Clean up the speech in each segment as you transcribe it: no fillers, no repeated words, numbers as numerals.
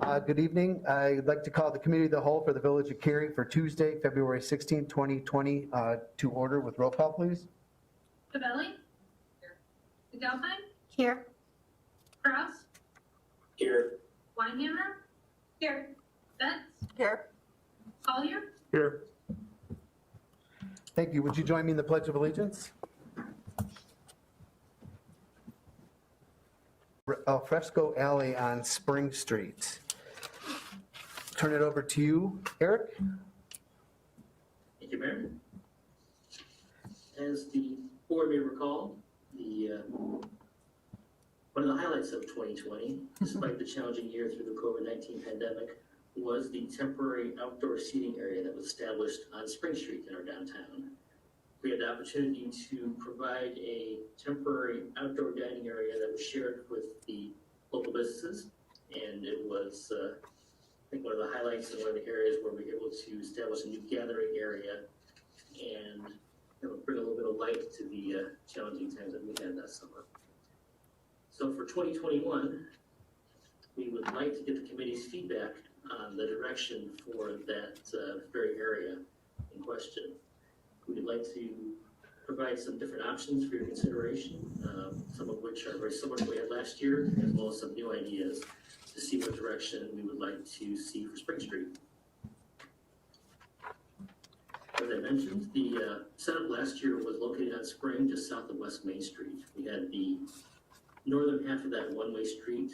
Good evening. I'd like to call the Committee of the Whole for the Village of Cary for Tuesday, February 16, 2020 to order with roll call, please. Pavelli? Here. McAlpine? Here. Kraus? Here. Weinhammer? Here. Betts? Here. Collier? Here. Thank you. Would you join me in the Pledge of Allegiance? Al Fresco Alley on Spring Street. Turn it over to you, Eric. Thank you, Mayor. As the board may recall, one of the highlights of 2020, despite the challenging year through the COVID-19 pandemic, was the temporary outdoor seating area that was established on Spring Street in our downtown. We had the opportunity to provide a temporary outdoor dining area that was shared with the local businesses, and it was, I think, one of the highlights and one of the areas where we were able to establish a new gathering area and bring a little bit of light to the challenging times that we had that summer. So for 2021, we would like to get the committee's feedback on the direction for that very area in question. We'd like to provide some different options for your consideration, some of which are very similar to what we had last year, as well as some new ideas to see what direction we would like to see for Spring Street. As I mentioned, the setup last year was located on Spring, just south of West Main Street. We had the northern half of that one-way street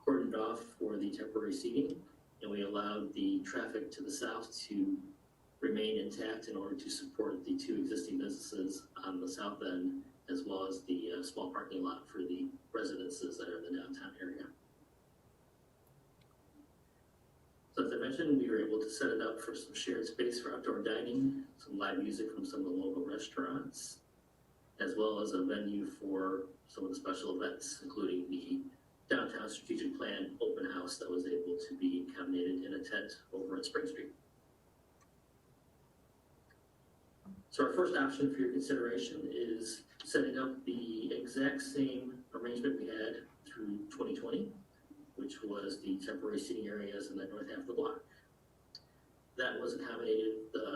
cordoned off for the temporary seating, and we allowed the traffic to the south to remain intact in order to support the two existing businesses on the south end, as well as the small parking lot for the residences that are in the downtown area. So as I mentioned, we were able to set it up for some shared space for outdoor dining, some live music from some of the local restaurants, as well as a venue for some of the special events, including the Downtown Strategic Plan open house that was able to be accommodated in a tent over at Spring Street. So our first option for your consideration is setting up the exact same arrangement we had through 2020, which was the temporary seating areas in the north half of the block. That was accommodated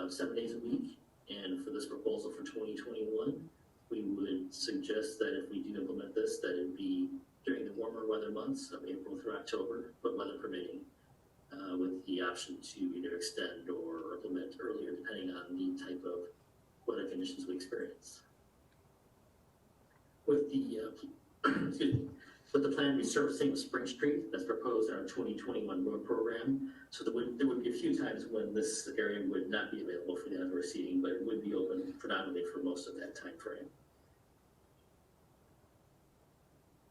7 days a week, and for this proposal for 2021, we would suggest that if we do implement this, that it be during the warmer weather months of April through October, but weather permitting, with the option to either extend or implement earlier depending on the type of weather conditions we experience. With the excuse me, with the planned resurfacing of Spring Street that's proposed in our 2021 road program, so there would be a few times when this area would not be available for the outdoor seating, but it would be open predominantly for most of that time frame.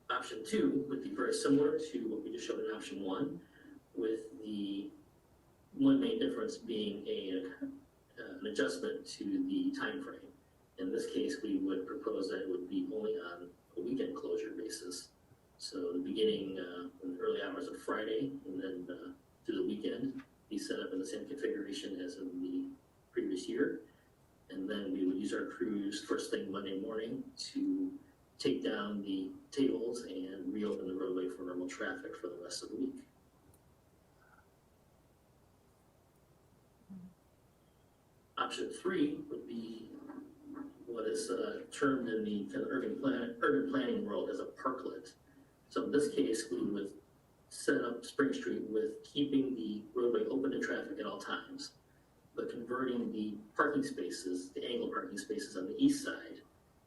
Option 2 would be very similar to what we just showed in option 1, with the one main difference being an adjustment to the time frame. In this case, we would propose that it would be only on a weekend closure basis. So the beginning in the early hours of Friday and then through the weekend, be set up in the same configuration as in the previous year. And then we would use our crews first thing Monday morning to take down the tables and reopen the roadway for normal traffic for the rest of the week. Option 3 would be what is termed in the kind of urban planning world as a parklet. So in this case, we would set up Spring Street with keeping the roadway open to traffic at all times, but converting the parking spaces, the angled parking spaces on the east side,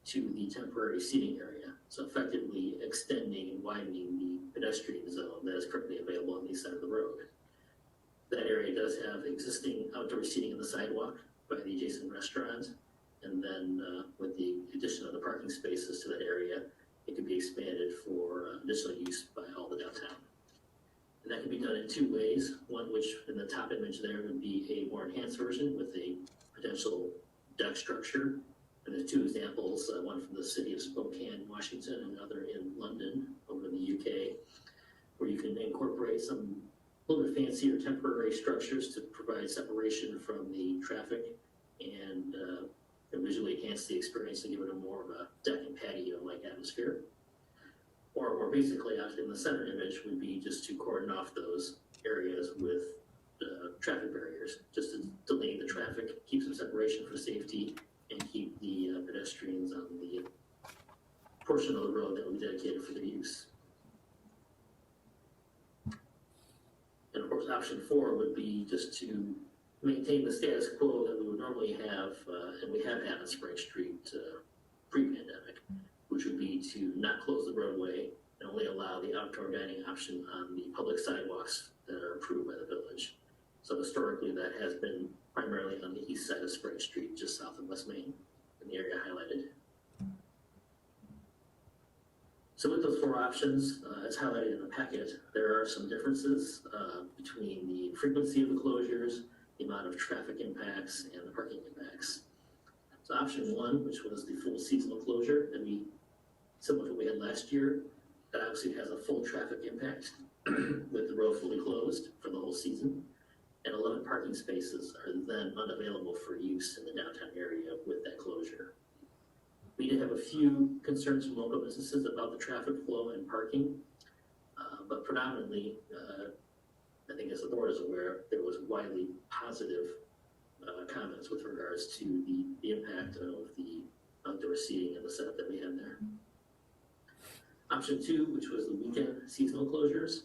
to the temporary seating area. So effectively extending and widening the pedestrian zone that is currently available on the east side of the road. That area does have existing outdoor seating in the sidewalk by the adjacent restaurant, and then with the addition of the parking spaces to that area, it could be expanded for additional use by all the downtown. And that can be done in 2 ways. One, which in the top image there would be a more enhanced version with a potential deck structure. And there's 2 examples, one from the city of Spokane, Washington, and another in London over in the UK, where you can incorporate some a little bit fancier temporary structures to provide separation from the traffic and visually enhance the experience and give it a more of a deck and patio-like atmosphere. Or basically, out in the center image would be just to cordon off those areas with traffic barriers, just to delay the traffic, keep some separation for safety, and keep the pedestrians on the portion of the road that we dedicated for their use. And of course, option 4 would be just to maintain the status quo that we would normally have, and we have had on Spring Street pre-pandemic, which would be to not close the roadway and only allow the outdoor dining option on the public sidewalks that are approved by the village. So historically, that has been primarily on the east side of Spring Street, just south of West Main, in the area highlighted. So with those 4 options, as highlighted in the packet, there are some differences between the frequency of the closures, the amount of traffic impacts, and the parking impacts. So option 1, which was the full seasonal closure, and similar to what we had last year, that obviously has a full traffic impact with the road fully closed for the whole season. And 11 parking spaces are then unavailable for use in the downtown area with that closure. We did have a few concerns from local businesses about the traffic flow and parking, but predominantly, I think as the board is aware, there was widely positive comments with regards to the impact of the outdoor seating and the setup that we had there. Option 2, which was the weekend seasonal closures,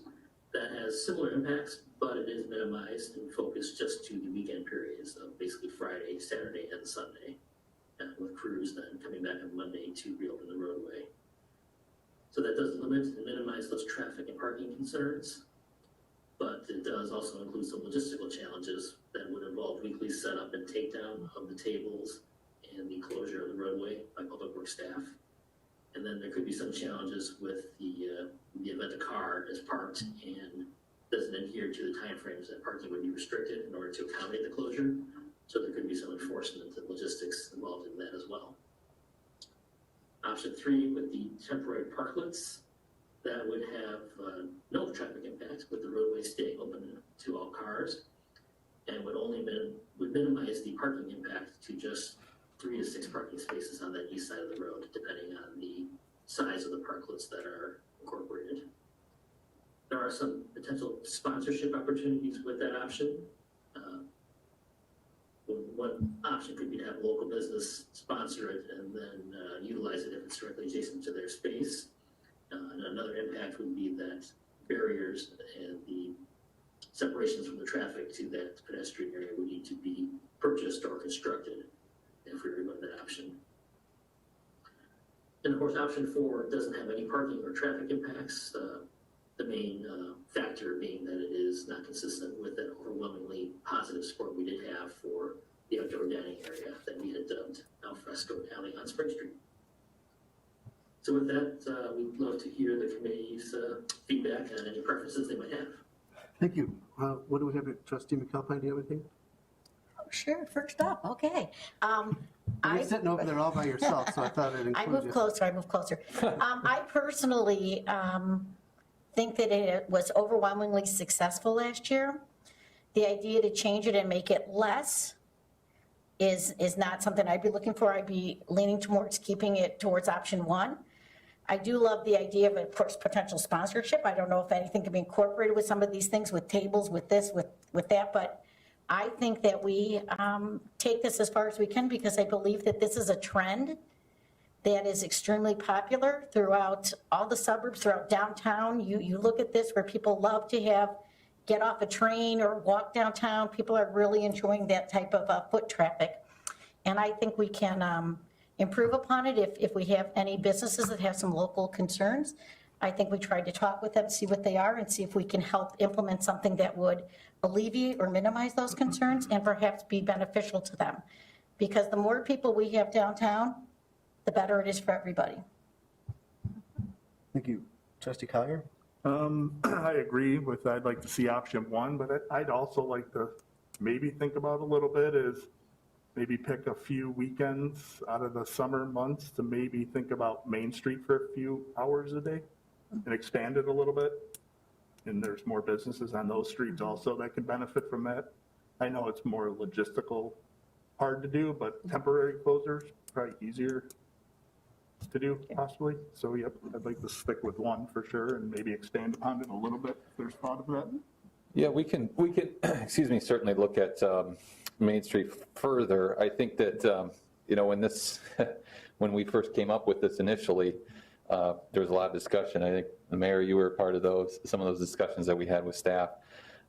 that has similar impacts, but it is minimized and focused just to the weekend periods of basically Friday, Saturday, and Sunday, with crews then coming back on Monday to reopen the roadway. So that does limit and minimize those traffic and parking concerns, but it does also include some logistical challenges that would involve weekly setup and takedown of the tables and the closure of the roadway by public works staff. And then there could be some challenges with the event a car is parked and doesn't adhere to the timeframes that parking would be restricted in order to accommodate the closure. So there could be some enforcement and logistics involved in that as well. Option 3, with the temporary parklets, that would have no traffic impact with the roadway staying open to all cars, and would minimize the parking impact to just 3 to 6 parking spaces on that east side of the road, depending on the size of the parklets that are incorporated. There are some potential sponsorship opportunities with that option. One option could be to have a local business sponsor it and then utilize it if it's directly adjacent to their space. And another impact would be that barriers and the separations from the traffic to that pedestrian area would need to be purchased or constructed if we were going that option. And of course, option 4 doesn't have any parking or traffic impacts. The main factor being that it is not consistent with that overwhelmingly positive support we did have for the outdoor dining area that we had dubbed Alfresco Alley on Spring Street. So with that, we'd love to hear the committee's feedback on any preferences they might have. Thank you. What do we have? Trustee McAlpine, do you have anything? Oh, sure, first up, okay. You're sitting over there all by yourself, so I thought I'd I include move you. closer, I move closer. I personally think that it was overwhelmingly successful last year. The idea to change it and make it less is not something I'd be looking for. I'd be leaning towards keeping it towards option 1. I do love the idea of course, potential sponsorship. I don't know if anything can be incorporated with some of these things, with tables, with this, with that, but I think that we take this as far as we can because I believe that this is a trend that is extremely popular throughout all the suburbs, throughout downtown. You look at this where people love to get off a train or walk downtown. People are really enjoying that type of foot traffic. And I think we can improve upon it if we have any businesses that have some local concerns. I think we tried to talk with them, see what they are, and see if we can help implement something that would alleviate or minimize those concerns and perhaps be beneficial to them. Because the more people we have downtown, the better it is for everybody. Thank you. Trustee Collier? I agree with, I'd like to see option 1, but I'd also like to maybe think about a little bit is maybe pick a few weekends out of the summer months to maybe think about Main Street for a few hours a day and expand it a little bit. And there's more businesses on those streets also that can benefit from that. I know it's more logistical, hard to do, but temporary closures, probably easier to do possibly. So yep, I'd like to stick with 1 for sure and maybe expand upon it a little bit if there's thought of that. Yeah, we can, excuse me, certainly look at Main Street further. I think that, when we first came up with this initially, there was a lot of discussion. I think, the mayor, you were part of some of those discussions that we had with staff.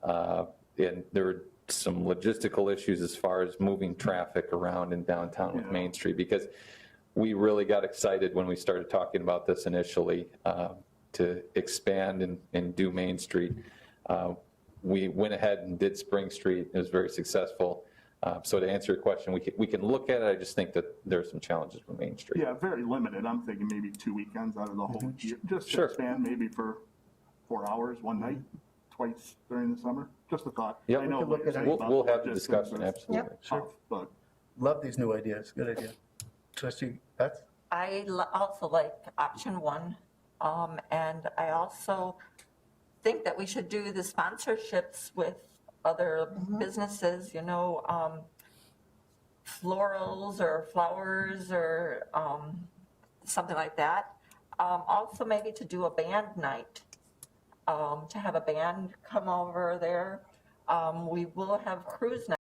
And there were some logistical issues as far as moving traffic around in downtown with Main Street, because we really got excited when we started talking about this initially to expand and do Main Street. We went ahead and did Spring Street. It was very successful. So to answer your question, we can look at it. I just think that there's some challenges with Main Street. Yeah, very limited. I'm thinking maybe 2 weekends out of the whole year. Just to Sure. expand maybe for 4 hours, one night, twice during the summer. Just a thought. Yep. I know We could look what you're at it. saying We'll about we'll have the logistics discussion, is absolutely. tough, but Love these new ideas, good idea. Trustee Betts? I also like option one. And I also think that we should do the sponsorships with other businesses, florals or flowers or something like that. Also maybe to do a band night, to have a band come over there. We will have cruise night.